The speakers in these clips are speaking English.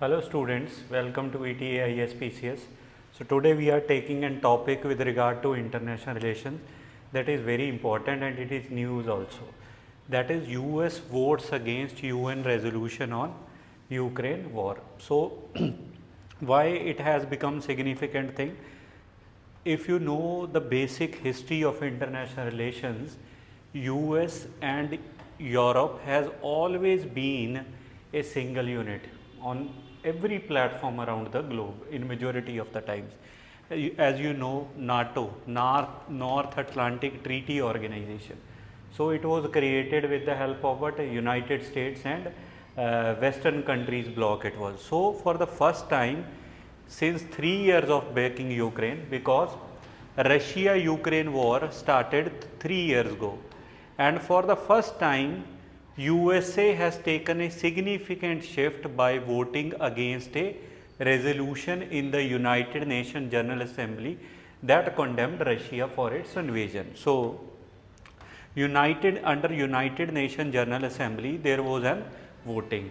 Hello students, welcome to ETA ISPCS. So today we are taking a topic with regard to international relations that is very important and it is news also. That is US votes against UN resolution on Ukraine war. So why it has become significant thing? If you know the basic history of international relations, US and Europe has always been a single unit on every platform around the globe in majority of the times. As you know, NATO, North Atlantic Treaty Organization. So it was created with the help of what United States and Western countries bloc it was. So for the first time since 3 years of backing Ukraine, because Russia-Ukraine war started 3 years ago, and for the first time USA has taken a significant shift by voting against a resolution in the United Nations General Assembly that condemned Russia for its invasion. So under United Nations General Assembly there was an voting.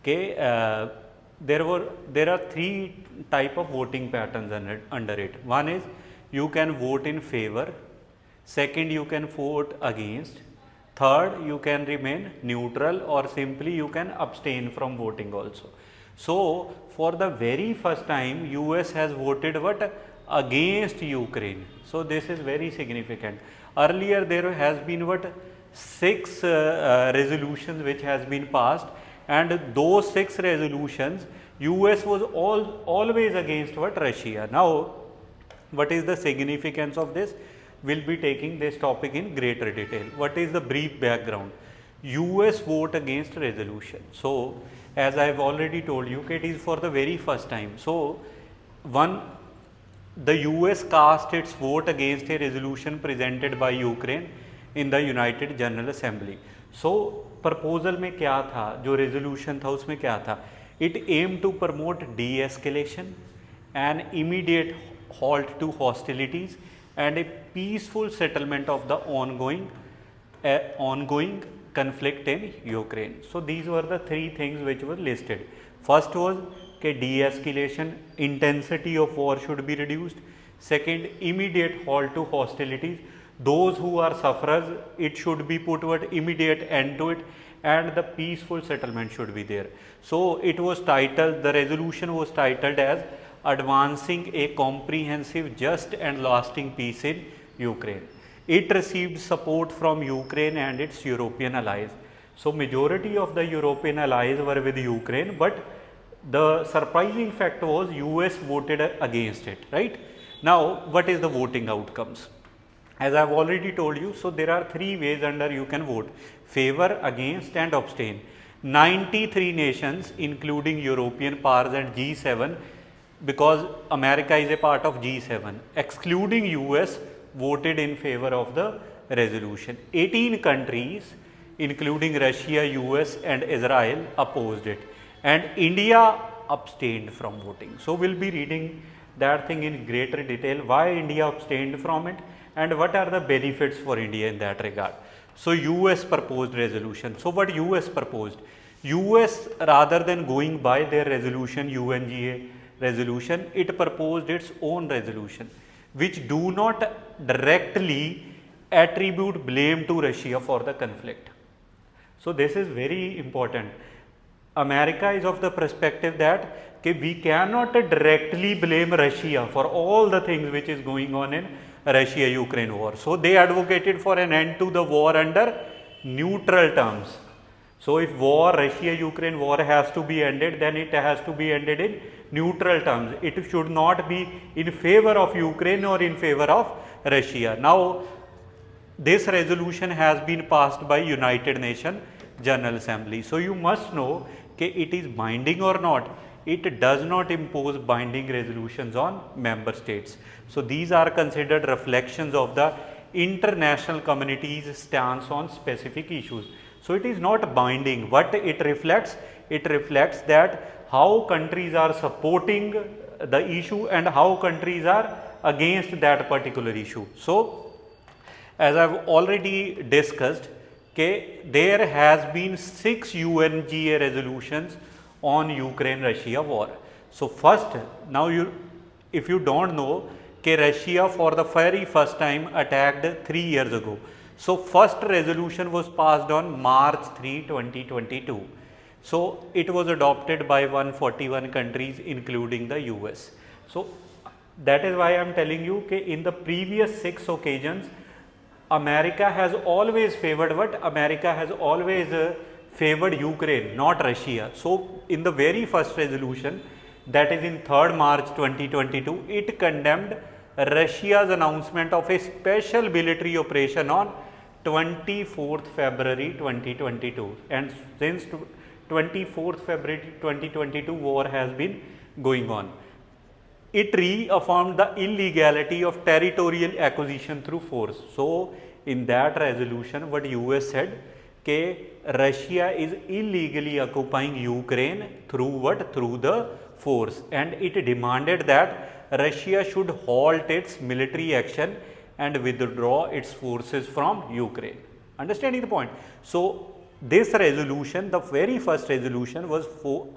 Okay, there are three type of voting patterns under it. One is you can vote in favor, second you can vote against, third you can remain neutral, or simply you can abstain from voting also. So for the very first time US has voted what? Against Ukraine. So this is very significant. Earlier there has been what? 6 resolutions which has been passed, and those 6 resolutions US was always against what? Russia. Now what is the significance of this? We'll be taking this topic in greater detail. What is the brief background? US vote against resolution. So as I have already told you, it is for the very first time. So the US cast its vote against a resolution presented by Ukraine in the United General Assembly. So proposal में क्या था, जो resolution था उसमें क्या था? It aimed to promote de-escalation, an immediate halt to hostilities, and a peaceful settlement of the ongoing conflict in Ukraine. So these were the 3 things which were listed. First was that de-escalation, intensity of war should be reduced. Second, immediate halt to hostilities. Those who are sufferers, it should be put what? Immediate end to it, and the peaceful settlement should be there. So it was titled, the resolution was titled as Advancing a Comprehensive, Just and Lasting Peace in Ukraine. It received support from Ukraine and its European allies. So majority of the European allies were with Ukraine, but the surprising fact was US voted against it, right? Now what is the voting outcomes? As I have already told you, so there are 3 ways under you can vote: favor, against and abstain. 93 nations including European powers and G7, because America is a part of G7, excluding US, voted in favor of the resolution. 18 countries including Russia, US and Israel opposed it, and India abstained from voting. So we'll be reading that thing in greater detail, why India abstained from it and what are the benefits for India in that regard. So US proposed resolution. So what US proposed? US, rather than going by their resolution, UNGA resolution, it proposed its own resolution which do not directly attribute blame to Russia for the conflict. So this is very important. America is of the perspective that we cannot directly blame Russia for all the things which is going on in Russia-Ukraine war. So they advocated for an end to the war under neutral terms. So if Russia-Ukraine war has to be ended, then it has to be ended in neutral terms. It should not be in favor of Ukraine or in favor of Russia. Now this resolution has been passed by United Nations General Assembly. So you must know that it is binding or not. It does not impose binding resolutions on member states. So these are considered reflections of the international community's stance on specific issues. So it is not binding. What it reflects? It reflects that how countries are supporting the issue and how countries are against that particular issue. So as I have already discussed, there has been 6 UNGA resolutions on Ukraine-Russia war. So first, now if you don't know, Russia for the very first time attacked 3 years ago. So first resolution was passed on March 3, 2022. So it was adopted by 141 countries including the US. So that is why I am telling you that in the previous 6 occasions, America has always favored what? America has always favored Ukraine, not Russia. So in the very first resolution, that is in 3rd March 2022, it condemned Russia's announcement of a special military operation on 24th February 2022, and since 24th February 2022 war has been going on. It reaffirmed the illegality of territorial acquisition through force. So in that resolution, what US said, Russia is illegally occupying Ukraine through what? Through the force, and it demanded that Russia should halt its military action and withdraw its forces from Ukraine. Understanding the point? So this resolution, the very first resolution, was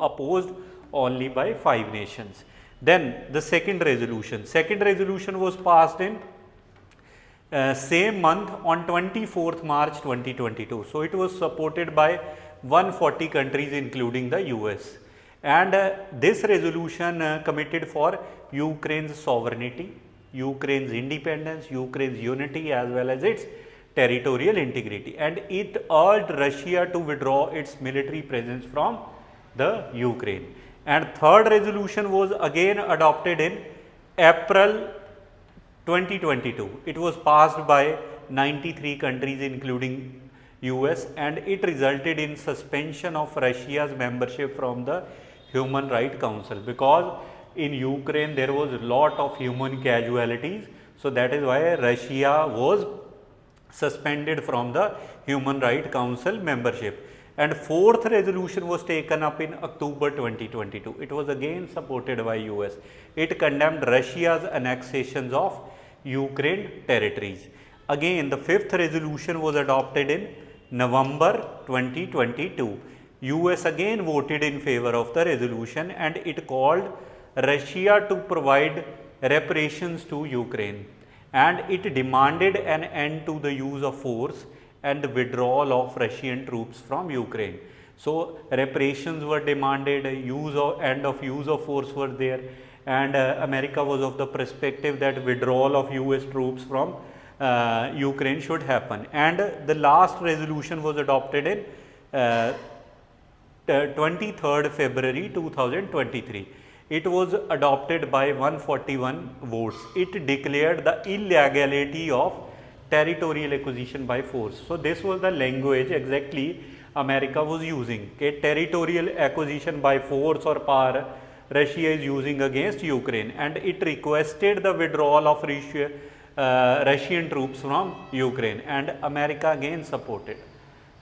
opposed only by 5 nations. Then the second resolution was passed in same month on 24th March 2022. So it was supported by 140 countries including the US, and this resolution committed for Ukraine's sovereignty, Ukraine's independence, Ukraine's unity as well as its territorial integrity, and it urged Russia to withdraw its military presence from the Ukraine. And third resolution was again adopted in April 2022. It was passed by 93 countries including US, and it resulted in suspension of Russia's membership from the Human Rights Council, because in Ukraine there was a lot of human casualties. So that is why Russia was suspended from the Human Rights Council membership. And fourth resolution was taken up in October 2022. It was again supported by US. It condemned Russia's annexations of Ukraine territories. Again, the fifth resolution was adopted in November 2022. US again voted in favor of the resolution, and it called Russia to provide reparations to Ukraine, and it demanded an end to the use of force and the withdrawal of Russian troops from Ukraine. So reparations were demanded, end of use of force were there, and America was of the perspective that withdrawal of US troops from Ukraine should happen. And the last resolution was adopted in 23rd February 2023. It was adopted by 141 votes. It declared the illegality of territorial acquisition by force. So this was the language exactly America was using. Territorial acquisition by force or power Russia is using against Ukraine, and it requested the withdrawal of Russian troops from Ukraine, and America again supported.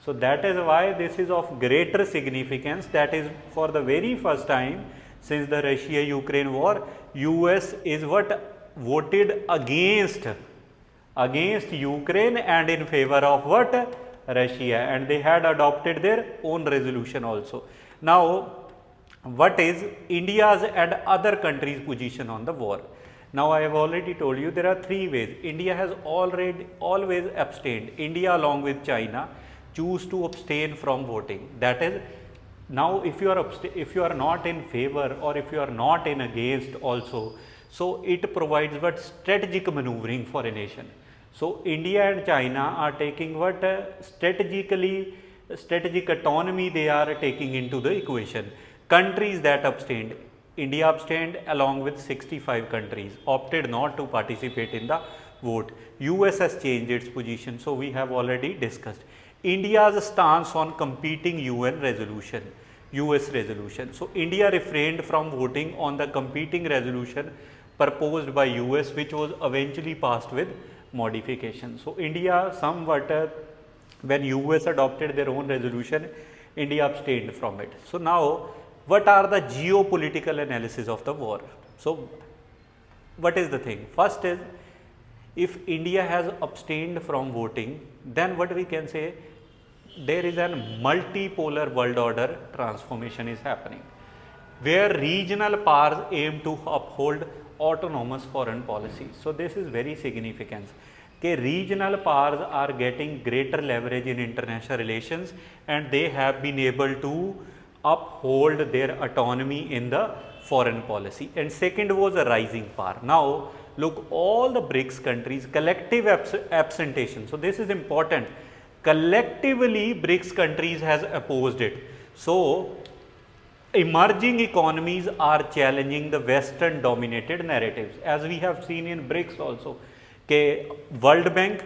So that is why this is of greater significance. That is, for the very first time since the Russia-Ukraine war, US is what? Voted against Ukraine and in favor of what? Russia, and they had adopted their own resolution also. Now, what is India's and other countries' position on the war? Now, I have already told you there are 3 ways. India has always abstained. India along with China choose to abstain from voting. That is, now if you are not in favor or if you are not in against also, so it provides what? Strategic maneuvering for a nation. So India and China are taking what? Strategic autonomy they are taking into the equation. Countries that abstained, India abstained along with 65 countries, opted not to participate in the vote. US has changed its position, so we have already discussed. India's stance on competing US resolution. So India refrained from voting on the competing resolution proposed by US, which was eventually passed with modification. So India somewhat, when US adopted their own resolution, India abstained from it. So now, what are the geopolitical analysis of the war? So what is the thing? First is, if India has abstained from voting, then what we can say, there is a multipolar world order transformation is happening. where regional powers aim to uphold autonomous foreign policy. So this is very significant. Okay, regional powers are getting greater leverage in international relations and they have been able to uphold their autonomy in the foreign policy. And second was a rising power. Now look, all the BRICS countries collective absentation. So this is important. Collectively BRICS countries has opposed it. So emerging economies are challenging the Western dominated narratives, as we have seen in BRICS also. Okay, World Bank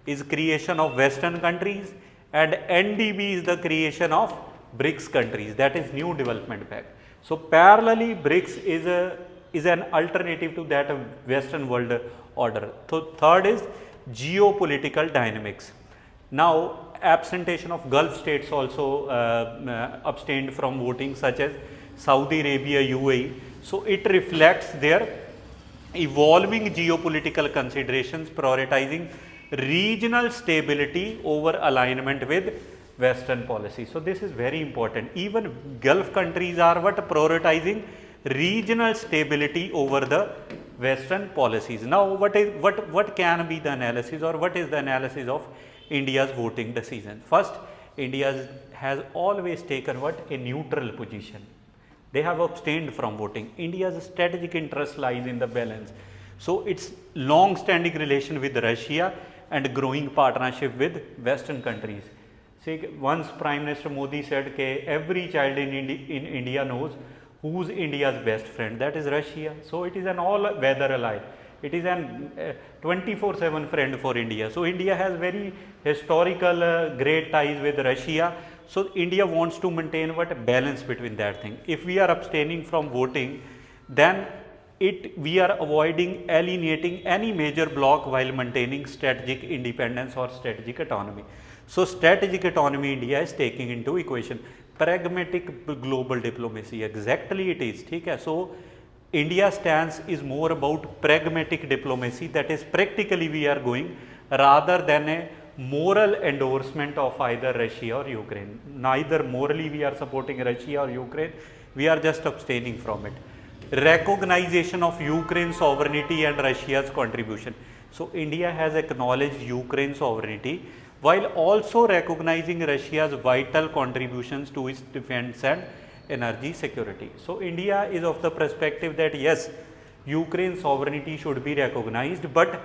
is creation of Western countries and NDB is the creation of BRICS countries, that is New Development Bank. So parallelly BRICS is an alternative to that of Western world order. So third is geopolitical dynamics. Now absentation of Gulf states also abstained from voting, such as Saudi Arabia, UAE. So it reflects their evolving geopolitical considerations, prioritizing regional stability over alignment with Western policy. So this is very important. Even Gulf countries are prioritizing regional stability over the Western policies. Now what can be the analysis, or what is the analysis of India's voting decision? First, India has always taken a neutral position. They have abstained from voting. India's strategic interest lies in the balance. So its long-standing relation with Russia and growing partnership with Western countries. See, once Prime Minister Modi said that every child in India knows who's India's best friend, that is Russia. So it is an all-weather ally. It is an 24/7 friend for India. So India has very historical great ties with Russia. So India wants to maintain balance between that thing. If we are abstaining from voting, then we are avoiding alienating any major bloc while maintaining strategic independence or strategic autonomy. So strategic autonomy India is taking into equation. Pragmatic global diplomacy, exactly it is. Okay? So India's stance is more about pragmatic diplomacy, that is practically we are going, rather than a moral endorsement of either Russia or Ukraine. Neither morally we are supporting Russia or Ukraine, we are just abstaining from it. Recognition of Ukraine's sovereignty and Russia's contribution. So India has acknowledged Ukraine's sovereignty while also recognizing Russia's vital contributions to its defense and energy security. So India is of the perspective that yes, Ukraine's sovereignty should be recognized, but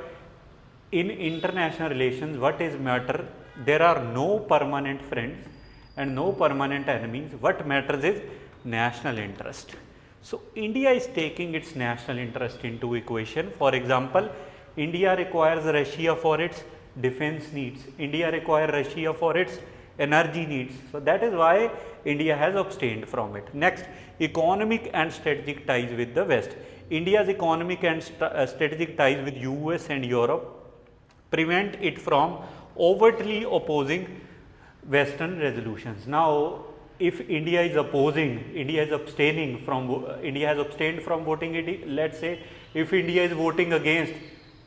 in international relations, what is matter? There are no permanent friends and no permanent enemies. What matters is national interest. So India is taking its national interest into equation. For example, India requires Russia for its defense needs. India requires Russia for its energy needs. So that is why India has abstained from it. Next, economic and strategic ties with the West. India's economic and strategic ties with US and Europe prevent it from overtly opposing Western resolutions. Now, if India is opposing, India is abstaining from, India has abstained from voting, let's say, if India is voting against,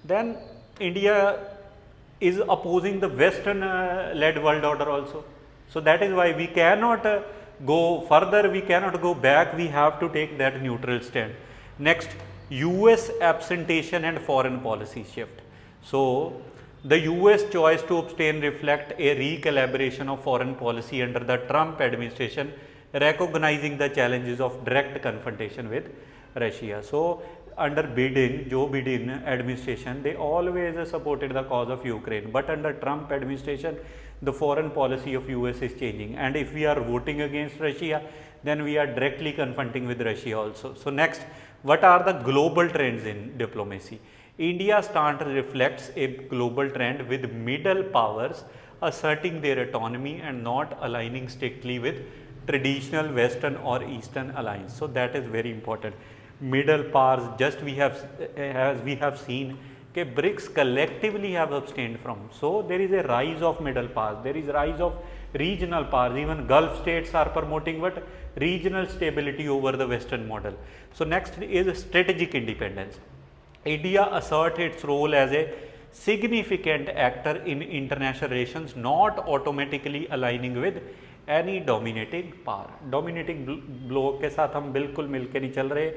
then India is opposing the Western led world order also. So that is why we cannot go further, we cannot go back, we have to take that neutral stand. Next, US absentation and foreign policy shift. So the US choice to abstain reflect a recalibration of foreign policy under the Trump administration, recognizing the challenges of direct confrontation with Russia. So under Joe Biden administration, they always supported the cause of Ukraine, but under Trump administration, the foreign policy of US is changing, and if we are voting against Russia, then we are directly confronting with Russia also. So next, what are the global trends in diplomacy? India's stance reflects a global trend with middle powers asserting their autonomy and not aligning strictly with traditional Western or Eastern alliance. So that is very important. Middle powers, just as we have seen, okay, BRICS collectively have abstained from. So there is a rise of middle powers, there is rise of regional powers. Even Gulf states are promoting regional stability over the Western model. So next is strategic independence. India asserts its role as a significant actor in international relations, not automatically aligning with any dominating power. Dominating block के साथ हम बिल्कुल मिलकर नहीं चल रहे,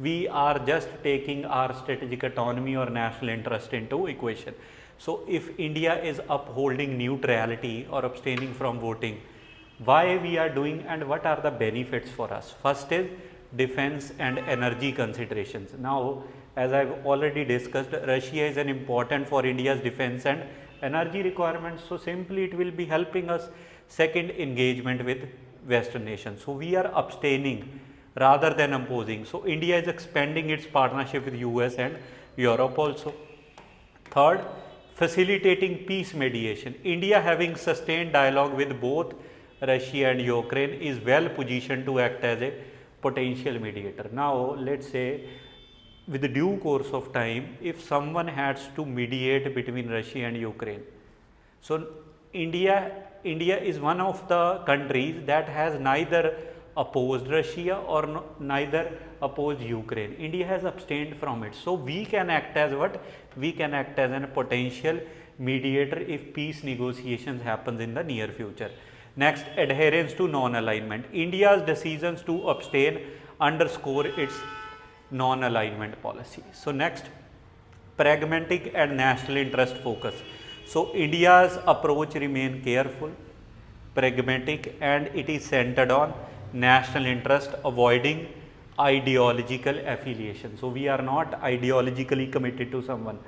we are just taking our strategic autonomy or national interest into equation. So if India is upholding neutrality or abstaining from voting, why we are doing and what are the benefits for us? First is defense and energy considerations. Now, as I've already discussed, Russia is an important for India's defense and energy requirements. So simply it will be helping us. Second, engagement with Western nations. So we are abstaining rather than opposing. So India is expanding its partnership with US and Europe also. Third, facilitating peace mediation. India, having sustained dialogue with both Russia and Ukraine, is well positioned to act as a potential mediator. Now, let's say with the due course of time, if someone has to mediate between Russia and Ukraine, so India is one of the countries that has neither opposed Russia or neither opposed Ukraine. India has abstained from it. So we can act as what? We can act as a potential mediator if peace negotiations happens in the near future. Next, adherence to non-alignment. India's decisions to abstain underscore its non-alignment policy. So next, pragmatic and national interest focus. So India's approach remain careful, pragmatic, and it is centered on national interest, avoiding ideological affiliation. So we are not ideologically committed to someone.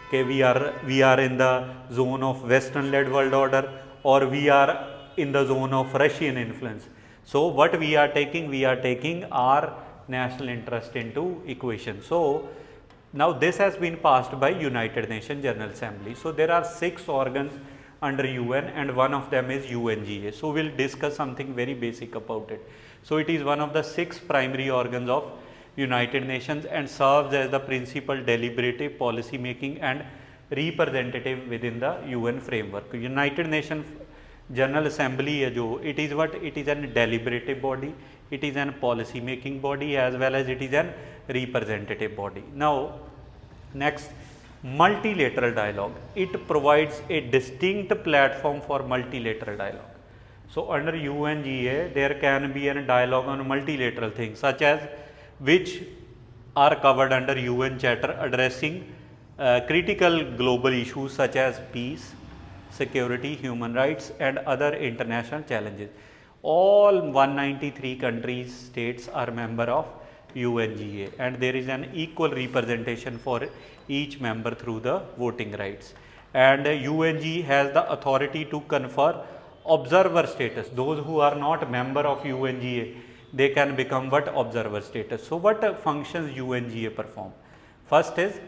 Okay, we are in the zone of Western led world order, or we are in the zone of Russian influence. So what we are taking our national interest into equation. So now this has been passed by United Nations General Assembly. So there are 6 organs under UN and one of them is UNGA. So we'll discuss something very basic about it. So it is one of the 6 primary organs of United Nations and serves as the principal deliberative, policy making and representative within the UN framework. United Nations General Assembly है जो, it is what? It is a deliberative body, it is a policy making body as well as it is a representative body. Now next, multilateral dialogue. It provides a distinct platform for multilateral dialogue. So under UNGA there can be a dialogue on multilateral things such as which are covered under UN Charter addressing critical global issues such as peace, security, human rights and other international challenges. All 193 countries, states are member of UNGA and there is an equal representation for each member through the voting rights. And UNGA has the authority to confer observer status. Those who are not member of UNGA, they can become what? Observer status. So what functions UNGA perform? First is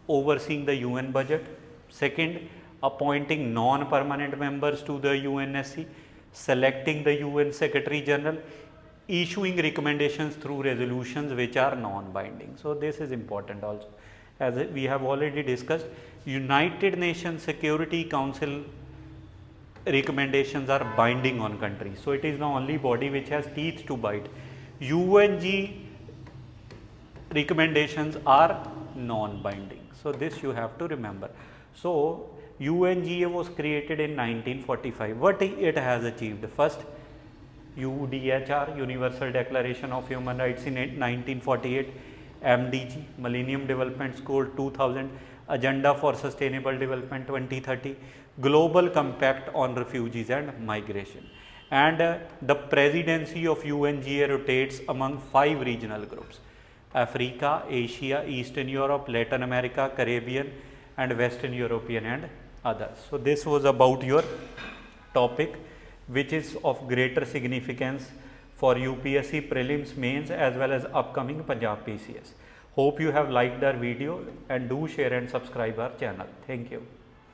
overseeing the UN budget. Second, appointing non-permanent members to the UNSC, selecting the UN Secretary General, issuing recommendations through resolutions which are non-binding. So this is important also. As we have already discussed, United Nations Security Council recommendations are binding on countries. So it is the only body which has teeth to bite. UNG recommendations are non-binding. So this you have to remember. So UNGA was created in 1945. What it has achieved? First, UDHR, Universal Declaration of Human Rights in 1948, MDG, Millennium Development Goal 2000, Agenda for Sustainable Development 2030, Global Compact on Refugees and Migration. And the presidency of UNGA rotates among 5 regional groups: Africa, Asia, Eastern Europe, Latin America, Caribbean and Western European and others. So this was about your topic, which is of greater significance for UPSC prelims, mains as well as upcoming Punjab PCS. Hope you have liked our video and do share and subscribe our channel. Thank you.